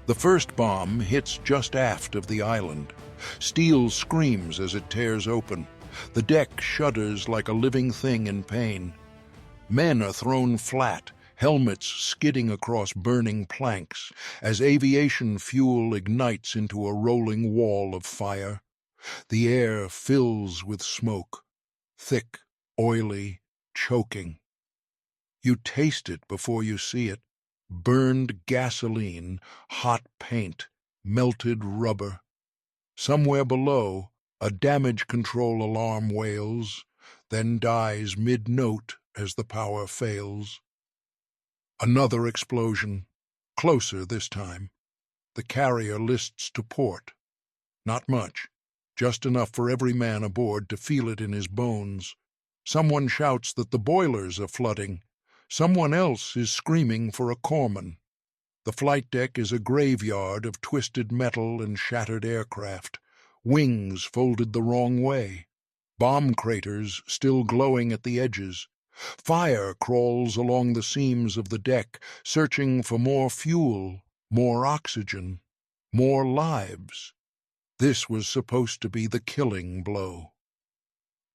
The first bomb hits just aft of the island. Steel screams as it tears open. The deck shudders like a living thing in pain. Men are thrown flat, helmets skidding across burning planks, as aviation fuel ignites into a rolling wall of fire. The air fills with smoke, thick, oily, choking. You taste it before you see it. Burned gasoline, hot paint, melted rubber. Somewhere below, a damage control alarm wails, then dies mid-note as the power fails. Another explosion, closer this time. The carrier lists to port. Not much, just enough for every man aboard to feel it in his bones. Someone shouts that the boilers are flooding. Someone else is screaming for a corpsman. The flight deck is a graveyard of twisted metal and shattered aircraft, wings folded the wrong way, bomb craters still glowing at the edges. Fire crawls along the seams of the deck, searching for more fuel, more oxygen, more lives. This was supposed to be the killing blow.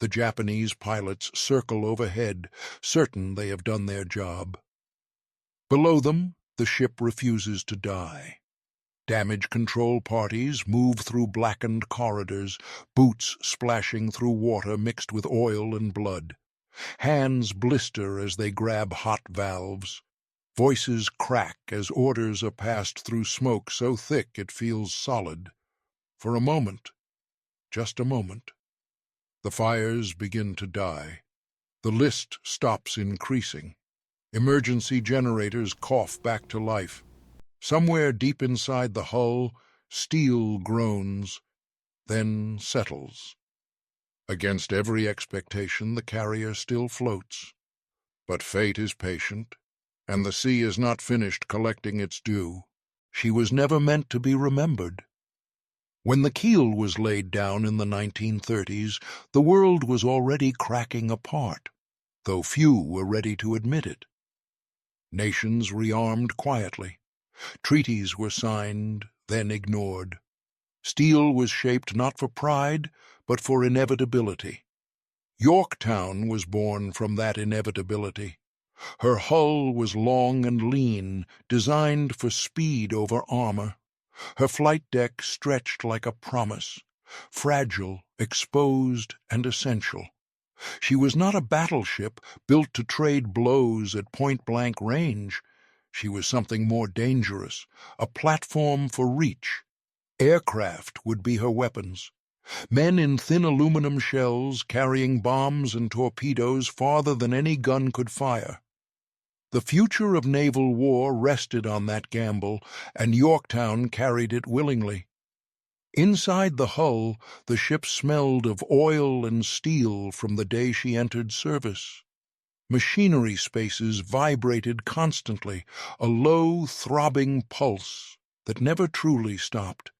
The Japanese pilots circle overhead, certain they have done their job. Below them, the ship refuses to die. Damage control parties move through blackened corridors, boots splashing through water mixed with oil and blood. Hands blister as they grab hot valves. Voices crack as orders are passed through smoke so thick it feels solid. For a moment, just a moment, the fires begin to die. The list stops increasing. Emergency generators cough back to life. Somewhere deep inside the hull, steel groans, then settles. Against every expectation, the carrier still floats. But fate is patient, and the sea is not finished collecting its due. She was never meant to be remembered. When the keel was laid down in the 1930s, the world was already cracking apart, though few were ready to admit it. Nations rearmed quietly. Treaties were signed, then ignored. Steel was shaped not for pride, but for inevitability. Yorktown was born from that inevitability. Her hull was long and lean, designed for speed over armor. Her flight deck stretched like a promise, fragile, exposed, and essential. She was not a battleship built to trade blows at point-blank range. She was something more dangerous, a platform for reach. Aircraft would be her weapons. Men in thin aluminum shells carrying bombs and torpedoes farther than any gun could fire. The future of naval war rested on that gamble, and Yorktown carried it willingly. Inside the hull, the ship smelled of oil and steel from the day she entered service. Machinery spaces vibrated constantly, a low, throbbing pulse that never truly stopped.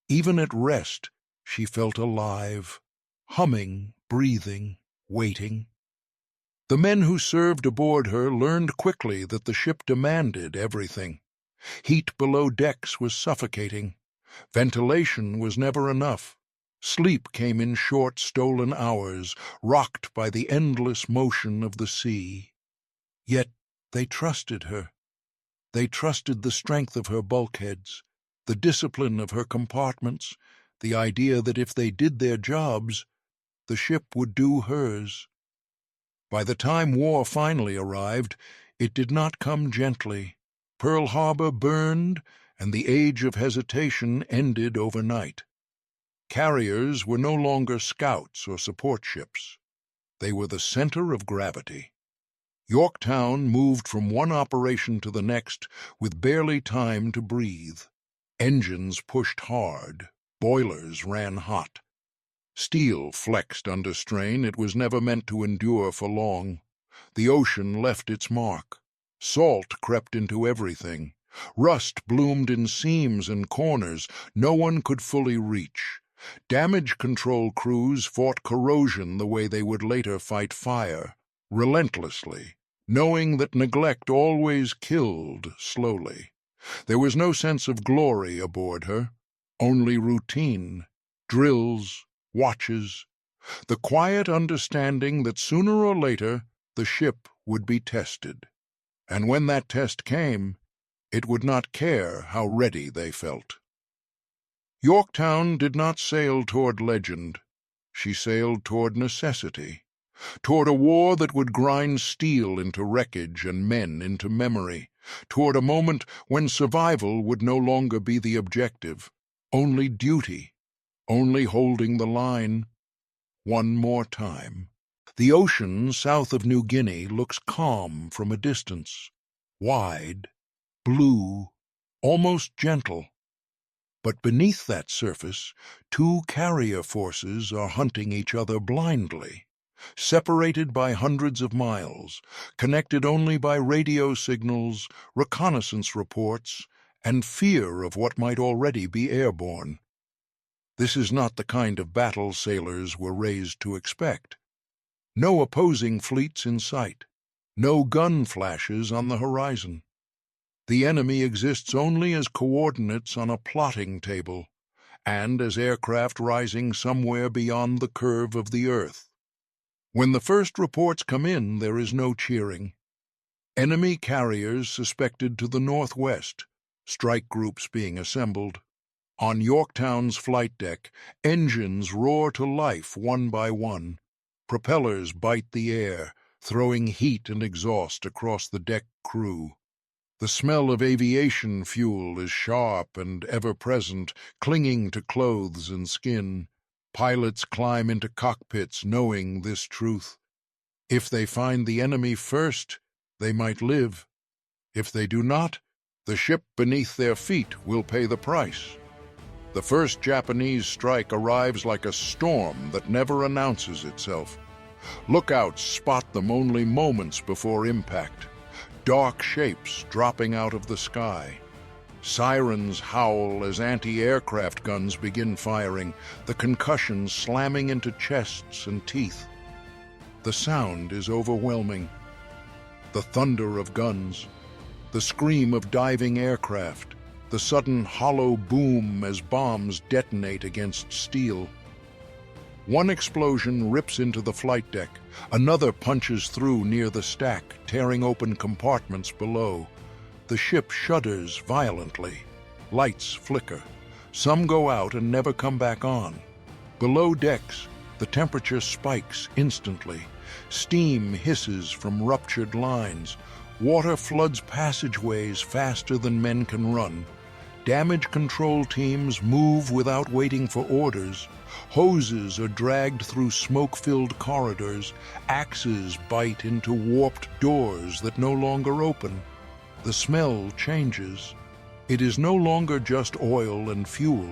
Even at rest, she felt alive, humming, breathing, waiting. The men who served aboard her learned quickly that the ship demanded everything. Heat below decks was suffocating. Ventilation was never enough. Sleep came in short, stolen hours, rocked by the endless motion of the sea. Yet they trusted her. They trusted the strength of her bulkheads, the discipline of her compartments, the idea that if they did their jobs, the ship would do hers. By the time war finally arrived, it did not come gently. Pearl Harbor burned, and the age of hesitation ended overnight. Carriers were no longer scouts or support ships. They were the center of gravity. Yorktown moved from one operation to the next with barely time to breathe. Engines pushed hard. Boilers ran hot. Steel flexed under strain it was never meant to endure for long. The ocean left its mark. Salt crept into everything. Rust bloomed in seams and corners no one could fully reach. Damage control crews fought corrosion the way they would later fight fire, relentlessly, knowing that neglect always killed slowly. There was no sense of glory aboard her, only routine, drills, watches, the quiet understanding that sooner or later the ship would be tested. And when that test came, it would not care how ready they felt. Yorktown did not sail toward legend. She sailed toward necessity, toward a war that would grind steel into wreckage and men into memory, toward a moment when survival would no longer be the objective, only duty, only holding the line. One more time. The ocean south of New Guinea looks calm from a distance, wide, blue, almost gentle. But beneath that surface, two carrier forces are hunting each other blindly, separated by hundreds of miles, connected only by radio signals, reconnaissance reports, and fear of what might already be airborne. This is not the kind of battle sailors were raised to expect. No opposing fleets in sight, no gun flashes on the horizon. The enemy exists only as coordinates on a plotting table, and as aircraft rising somewhere beyond the curve of the Earth. When the first reports come in, there is no cheering. Enemy carriers suspected to the northwest, strike groups being assembled. On Yorktown's flight deck, engines roar to life one by one. Propellers bite the air, throwing heat and exhaust across the deck crew. The smell of aviation fuel is sharp and ever-present, clinging to clothes and skin. Pilots climb into cockpits knowing this truth. If they find the enemy first, they might live. If they do not, the ship beneath their feet will pay the price. The first Japanese strike arrives like a storm that never announces itself. Lookouts spot them only moments before impact. Dark shapes dropping out of the sky. Sirens howl as anti-aircraft guns begin firing, the concussions slamming into chests and teeth. The sound is overwhelming. The thunder of guns, the scream of diving aircraft, the sudden hollow boom as bombs detonate against steel. One explosion rips into the flight deck, another punches through near the stack, tearing open compartments below. The ship shudders violently. Lights flicker. Some go out and never come back on. Below decks, the temperature spikes instantly. Steam hisses from ruptured lines. Water floods passageways faster than men can run. Damage control teams move without waiting for orders. Hoses are dragged through smoke-filled corridors. Axes bite into warped doors that no longer open. The smell changes. It is no longer just oil and fuel.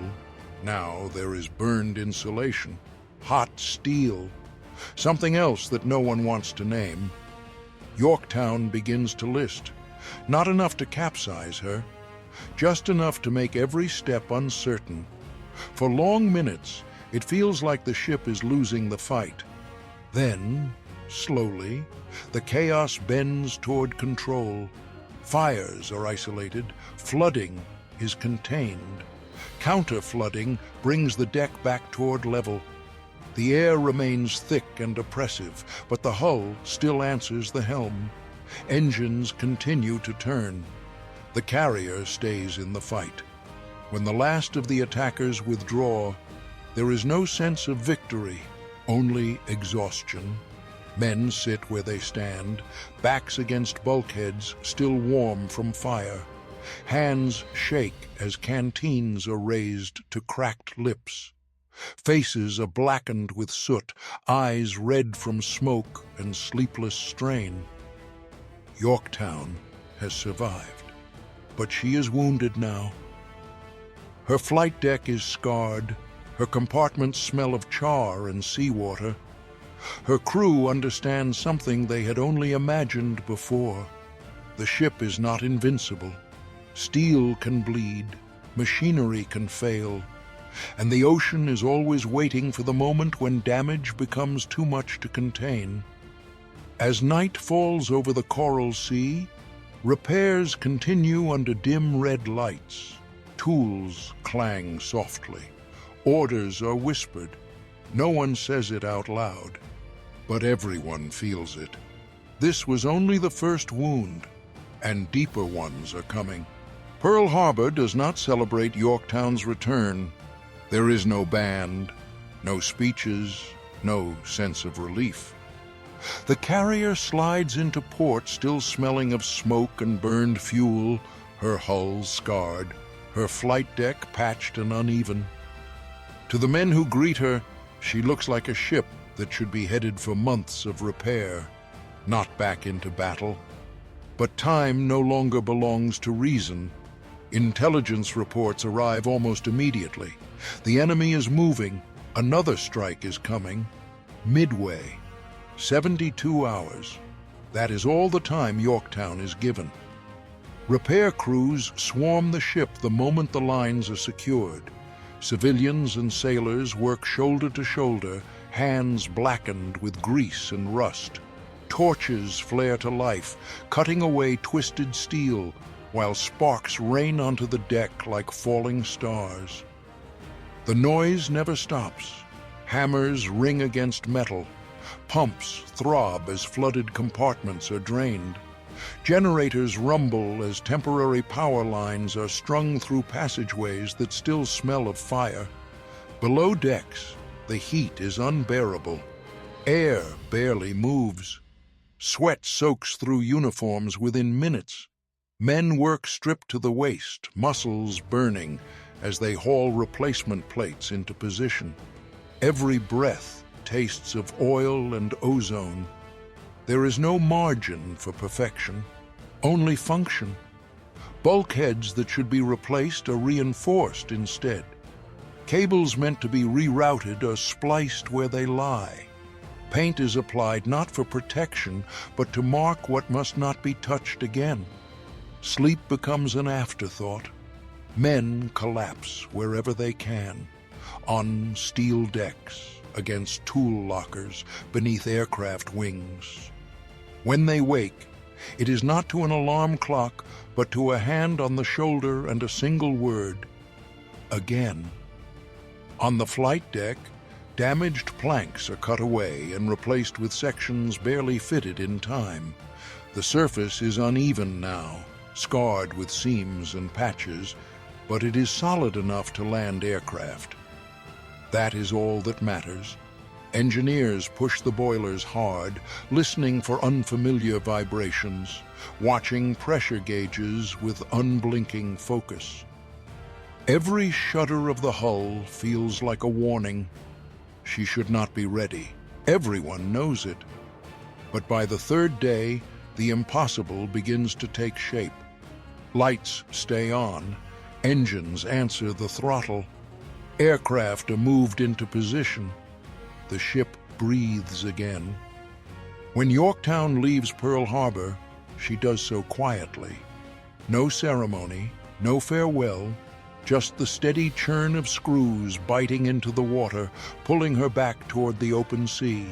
Now there is burned insulation, hot steel, something else that no one wants to name. Yorktown begins to list. Not enough to capsize her, just enough to make every step uncertain. For long minutes, it feels like the ship is losing the fight. Then, slowly, the chaos bends toward control. Fires are isolated, flooding is contained. Counter-flooding brings the deck back toward level. The air remains thick and oppressive, but the hull still answers the helm. Engines continue to turn. The carrier stays in the fight. When the last of the attackers withdraw, there is no sense of victory, only exhaustion. Men sit where they stand, backs against bulkheads still warm from fire. Hands shake as canteens are raised to cracked lips. Faces are blackened with soot, eyes red from smoke and sleepless strain. Yorktown has survived, but she is wounded now. Her flight deck is scarred, her compartments smell of char and seawater. Her crew understands something they had only imagined before. The ship is not invincible. Steel can bleed, machinery can fail, and the ocean is always waiting for the moment when damage becomes too much to contain. As night falls over the coral sea, Repairs continue under dim red lights. Tools clang softly. Orders are whispered. No one says it out loud, but everyone feels it. This was only the first wound, and deeper ones are coming. Pearl Harbor does not celebrate Yorktown's return. There is no band, no speeches, no sense of relief. The carrier slides into port still smelling of smoke and burned fuel, her hull scarred, her flight deck patched and uneven. To the men who greet her, she looks like a ship that should be headed for months of repair, not back into battle. But time no longer belongs to reason. Intelligence reports arrive almost immediately. The enemy is moving. Another strike is coming. Midway. 72 hours. That is all the time Yorktown is given. Repair crews swarm the ship the moment the lines are secured. Civilians and sailors work shoulder to shoulder, hands blackened with grease and rust. Torches flare to life, cutting away twisted steel, while sparks rain onto the deck like falling stars. The noise never stops. Hammers ring against metal. Pumps throb as flooded compartments are drained. Generators rumble as temporary power lines are strung through passageways that still smell of fire. Below decks, the heat is unbearable. Air barely moves. Sweat soaks through uniforms within minutes. Men work stripped to the waist, muscles burning, as they haul replacement plates into position. Every breath tastes of oil and ozone. There is no margin for perfection, only function. Bulkheads that should be replaced are reinforced instead. Cables meant to be rerouted are spliced where they lie. Paint is applied not for protection, but to mark what must not be touched again. Sleep becomes an afterthought. Men collapse wherever they can, on steel decks, against tool lockers, beneath aircraft wings. When they wake, it is not to an alarm clock, but to a hand on the shoulder and a single word: again. On the flight deck, damaged planks are cut away and replaced with sections barely fitted in time. The surface is uneven now, scarred with seams and patches, but it is solid enough to land aircraft. That is all that matters. Engineers push the boilers hard, listening for unfamiliar vibrations, watching pressure gauges with unblinking focus. Every shudder of the hull feels like a warning. She should not be ready. Everyone knows it. But by the third day, the impossible begins to take shape. Lights stay on. Engines answer the throttle. Aircraft are moved into position. The ship breathes again. When Yorktown leaves Pearl Harbor, she does so quietly. No ceremony, no farewell, just the steady churn of screws biting into the water, pulling her back toward the open sea.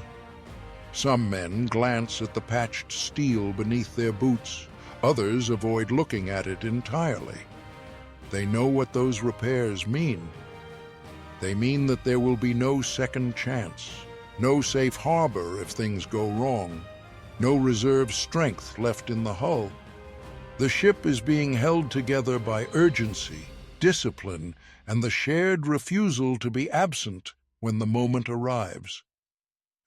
Some men glance at the patched steel beneath their boots. Others avoid looking at it entirely. They know what those repairs mean. They mean that there will be no second chance, no safe harbor if things go wrong, no reserve strength left in the hull. The ship is being held together by urgency, discipline, and the shared refusal to be absent when the moment arrives.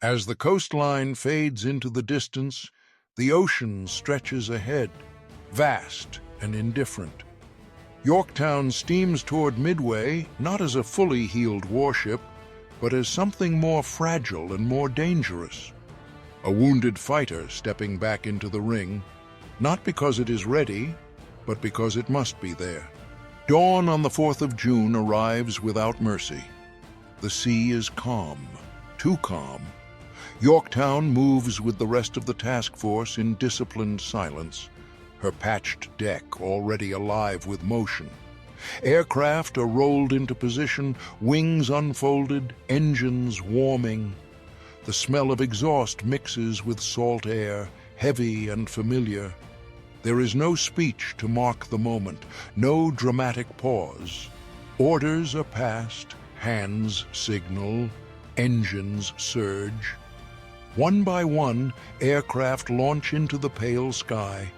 As the coastline fades into the distance, the ocean stretches ahead, vast and indifferent. Yorktown steams toward Midway not as a fully healed warship, but as something more fragile and more dangerous. A wounded fighter stepping back into the ring, not because it is ready, but because it must be there. Dawn on the 4th of June arrives without mercy. The sea is calm, too calm. Yorktown moves with the rest of the task force in disciplined silence, her patched deck already alive with motion. Aircraft are rolled into position, wings unfolded, engines warming. The smell of exhaust mixes with salt air, heavy and familiar. There is no speech to mark the moment, no dramatic pause. Orders are passed, hands signal, engines surge. One by one, aircraft launch into the pale sky,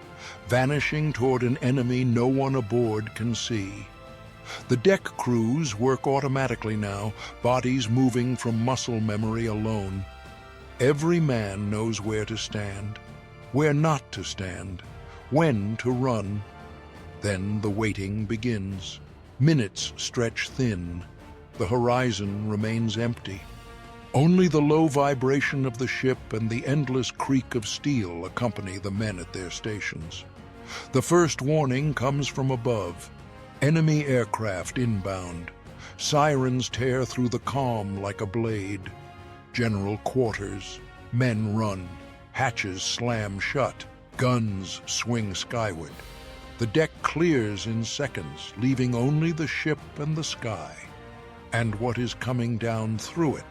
vanishing toward an enemy no one aboard can see. The deck crews work automatically now, bodies moving from muscle memory alone. Every man knows where to stand, where not to stand, when to run. Then the waiting begins. Minutes stretch thin. The horizon remains empty. Only the low vibration of the ship and the endless creak of steel accompany the men at their stations. The first warning comes from above. Enemy aircraft inbound. Sirens tear through the calm like a blade. General quarters. Men run. Hatches slam shut. Guns swing skyward. The deck clears in seconds, leaving only the ship and the sky, and what is coming down through it.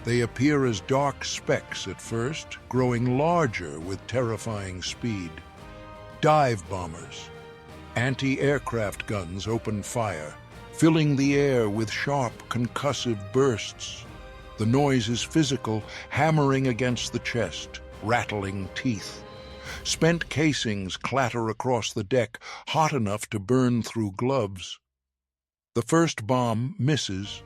They appear as dark specks at first, growing larger with terrifying speed. Dive bombers. Anti-aircraft guns open fire, filling the air with sharp, concussive bursts. The noise is physical, hammering against the chest, rattling teeth. Spent casings clatter across the deck, hot enough to burn through gloves. The first bomb misses.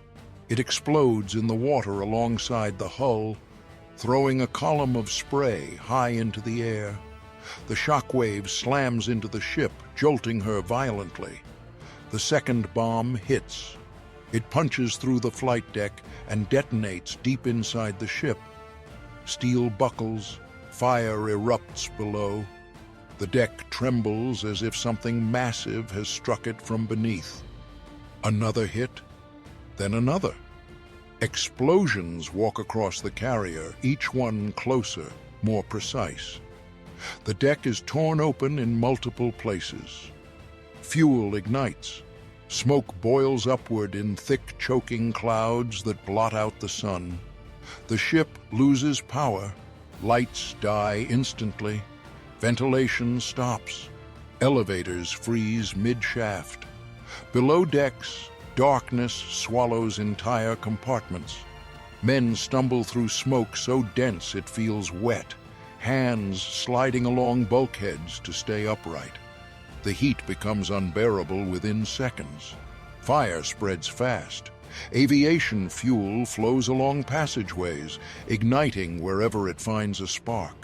It explodes in the water alongside the hull, throwing a column of spray high into the air. The shockwave slams into the ship, jolting her violently. The second bomb hits. It punches through the flight deck and detonates deep inside the ship. Steel buckles. Fire erupts below. The deck trembles as if something massive has struck it from beneath. Another hit, then another. Explosions walk across the carrier, each one closer, more precise. The deck is torn open in multiple places. Fuel ignites. Smoke boils upward in thick, choking clouds that blot out the sun. The ship loses power. Lights die instantly. Ventilation stops. Elevators freeze mid-shaft. Below decks, darkness swallows entire compartments. Men stumble through smoke so dense it feels wet, hands sliding along bulkheads to stay upright. The heat becomes unbearable within seconds. Fire spreads fast. Aviation fuel flows along passageways, igniting wherever it finds a spark.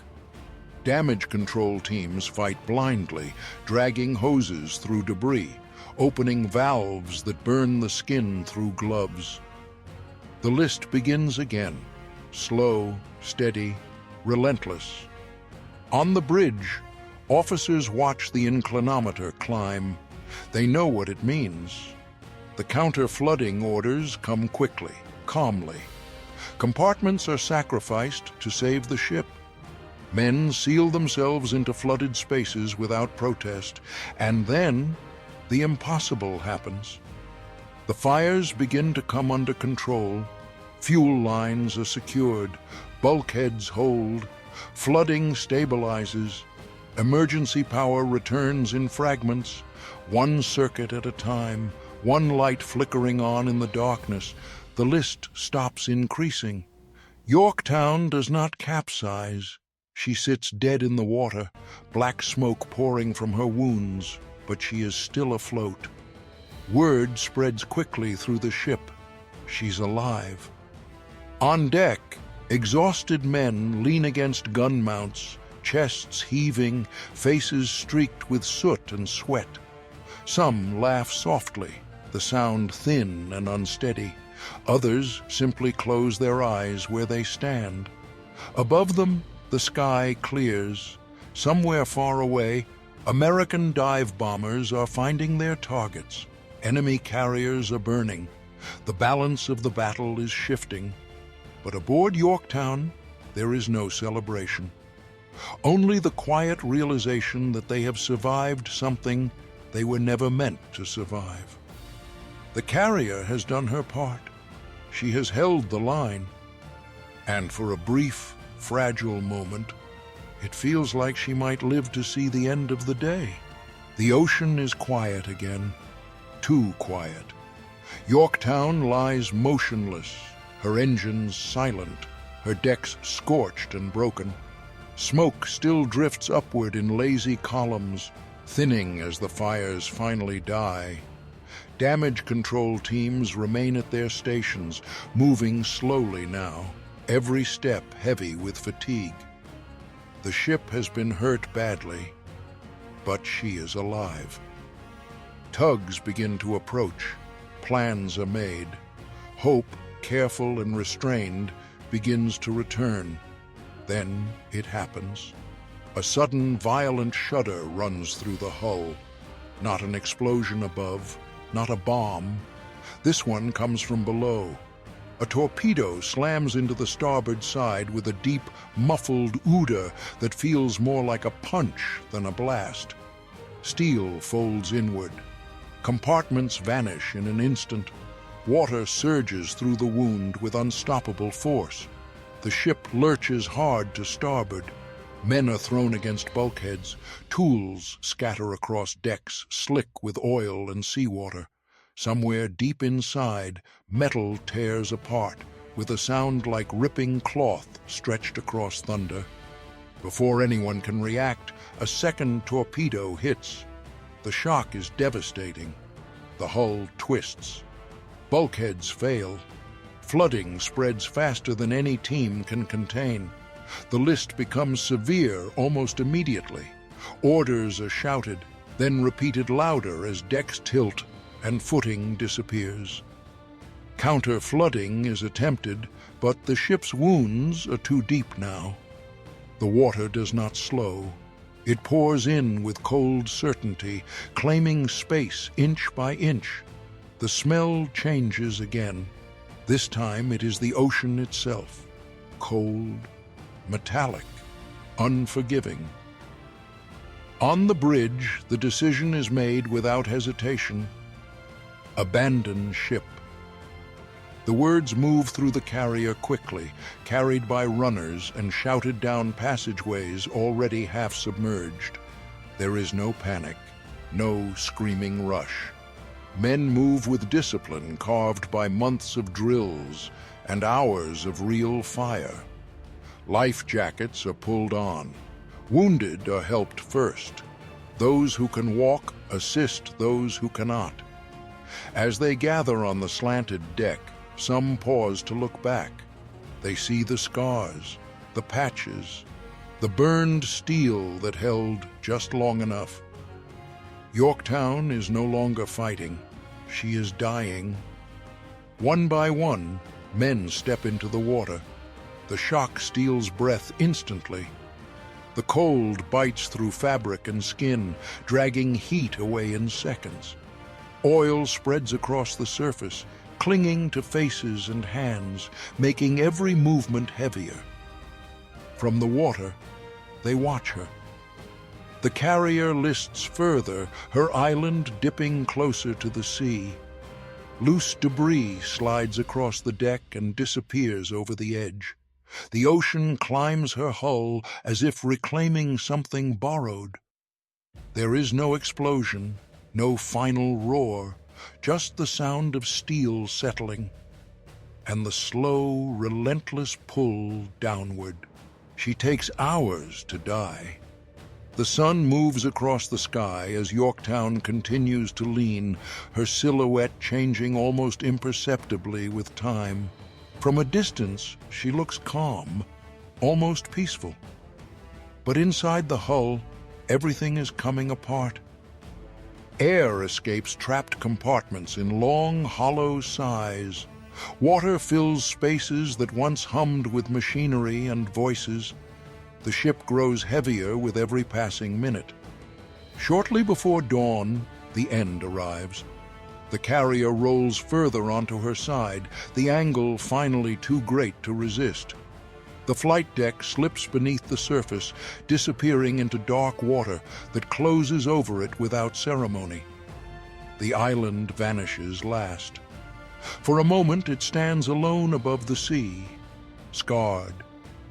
Damage control teams fight blindly, dragging hoses through debris, opening valves that burn the skin through gloves. The list begins again, slow, steady, relentless. On the bridge, officers watch the inclinometer climb. They know what it means. The counter-flooding orders come quickly, calmly. Compartments are sacrificed to save the ship. Men seal themselves into flooded spaces without protest, and then the impossible happens. The fires begin to come under control. Fuel lines are secured, bulkheads hold, flooding stabilizes. Emergency power returns in fragments, one circuit at a time, one light flickering on in the darkness. The list stops increasing. Yorktown does not capsize. She sits dead in the water, black smoke pouring from her wounds, but she is still afloat. Word spreads quickly through the ship. She's alive. On deck, exhausted men lean against gun mounts, chests heaving, faces streaked with soot and sweat. Some laugh softly, the sound thin and unsteady. Others simply close their eyes where they stand. Above them, the sky clears. Somewhere far away, American dive bombers are finding their targets. Enemy carriers are burning. The balance of the battle is shifting. But aboard Yorktown, there is no celebration. Only the quiet realization that they have survived something they were never meant to survive. The carrier has done her part. She has held the line. And for a brief, fragile moment, It feels like she might live to see the end of the day. The ocean is quiet again, too quiet. Yorktown lies motionless, her engines silent, her decks scorched and broken. Smoke still drifts upward in lazy columns, thinning as the fires finally die. Damage control teams remain at their stations, moving slowly now, every step heavy with fatigue. The ship has been hurt badly, but she is alive. Tugs begin to approach. Plans are made. Hope, careful and restrained, begins to return. Then it happens. A sudden, violent shudder runs through the hull. Not an explosion above, not a bomb. This one comes from below. A torpedo slams into the starboard side with a deep, muffled odor that feels more like a punch than a blast. Steel folds inward. Compartments vanish in an instant. Water surges through the wound with unstoppable force. The ship lurches hard to starboard. Men are thrown against bulkheads. Tools scatter across decks, slick with oil and seawater. Somewhere deep inside, metal tears apart, with a sound like ripping cloth stretched across thunder. Before anyone can react, a second torpedo hits. The shock is devastating. The hull twists. Bulkheads fail. Flooding spreads faster than any team can contain. The list becomes severe almost immediately. Orders are shouted, then repeated louder as decks tilt and footing disappears. Counter-flooding is attempted, but the ship's wounds are too deep now. The water does not slow. It pours in with cold certainty, claiming space inch by inch. The smell changes again. This time it is the ocean itself, cold, metallic, unforgiving. On the bridge, the decision is made without hesitation. Abandon ship. The words move through the carrier quickly, carried by runners and shouted down passageways already half submerged. There is no panic, no screaming rush. Men move with discipline carved by months of drills and hours of real fire. Life jackets are pulled on. Wounded are helped first. Those who can walk assist those who cannot. As they gather on the slanted deck, some pause to look back. They see the scars, the patches, the burned steel that held just long enough. Yorktown is no longer fighting. She is dying. One by one, men step into the water. The shock steals breath instantly. The cold bites through fabric and skin, dragging heat away in seconds. Oil spreads across the surface, clinging to faces and hands, making every movement heavier. From the water, they watch her. The carrier lists further, her island dipping closer to the sea. Loose debris slides across the deck and disappears over the edge. The ocean climbs her hull as if reclaiming something borrowed. There is no explosion, no final roar, just the sound of steel settling, and the slow, relentless pull downward. She takes hours to die. The sun moves across the sky as Yorktown continues to lean, her silhouette changing almost imperceptibly with time. From a distance, she looks calm, almost peaceful. But inside the hull, everything is coming apart. Air escapes trapped compartments in long, hollow sighs. Water fills spaces that once hummed with machinery and voices. The ship grows heavier with every passing minute. Shortly before dawn, the end arrives. The carrier rolls further onto her side, the angle finally too great to resist. The flight deck slips beneath the surface, disappearing into dark water that closes over it without ceremony. The island vanishes last. For a moment it stands alone above the sea, scarred,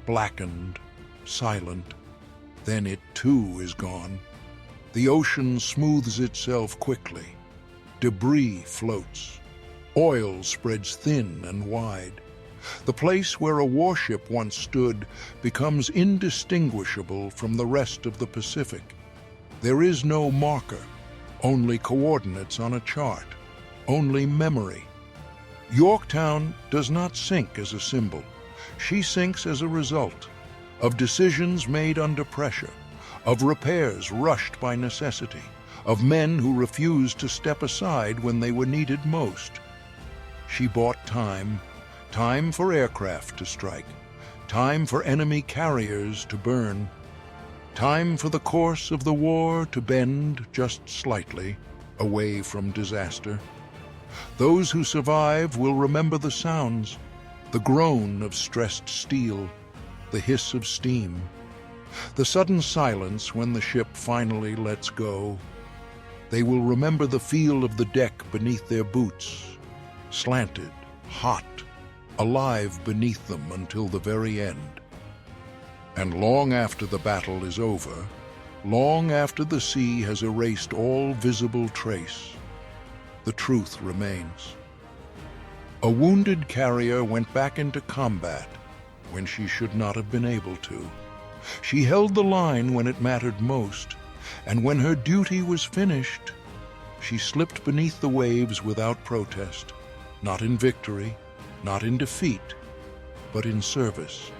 blackened, silent. Then it too is gone. The ocean smooths itself quickly. Debris floats. Oil spreads thin and wide. The place where a warship once stood becomes indistinguishable from the rest of the Pacific. There is no marker, only coordinates on a chart, only memory. Yorktown does not sink as a symbol. She sinks as a result of decisions made under pressure, of repairs rushed by necessity, of men who refused to step aside when they were needed most. She bought time, time for aircraft to strike, time for enemy carriers to burn, time for the course of the war to bend just slightly away from disaster. Those who survive will remember the sounds, the groan of stressed steel, the hiss of steam, the sudden silence when the ship finally lets go. They will remember the feel of the deck beneath their boots, slanted, hot, alive beneath them until the very end. And long after the battle is over, long after the sea has erased all visible trace, the truth remains. A wounded carrier went back into combat when she should not have been able to. She held the line when it mattered most, and when her duty was finished, she slipped beneath the waves without protest, not in victory, not in defeat, but in service.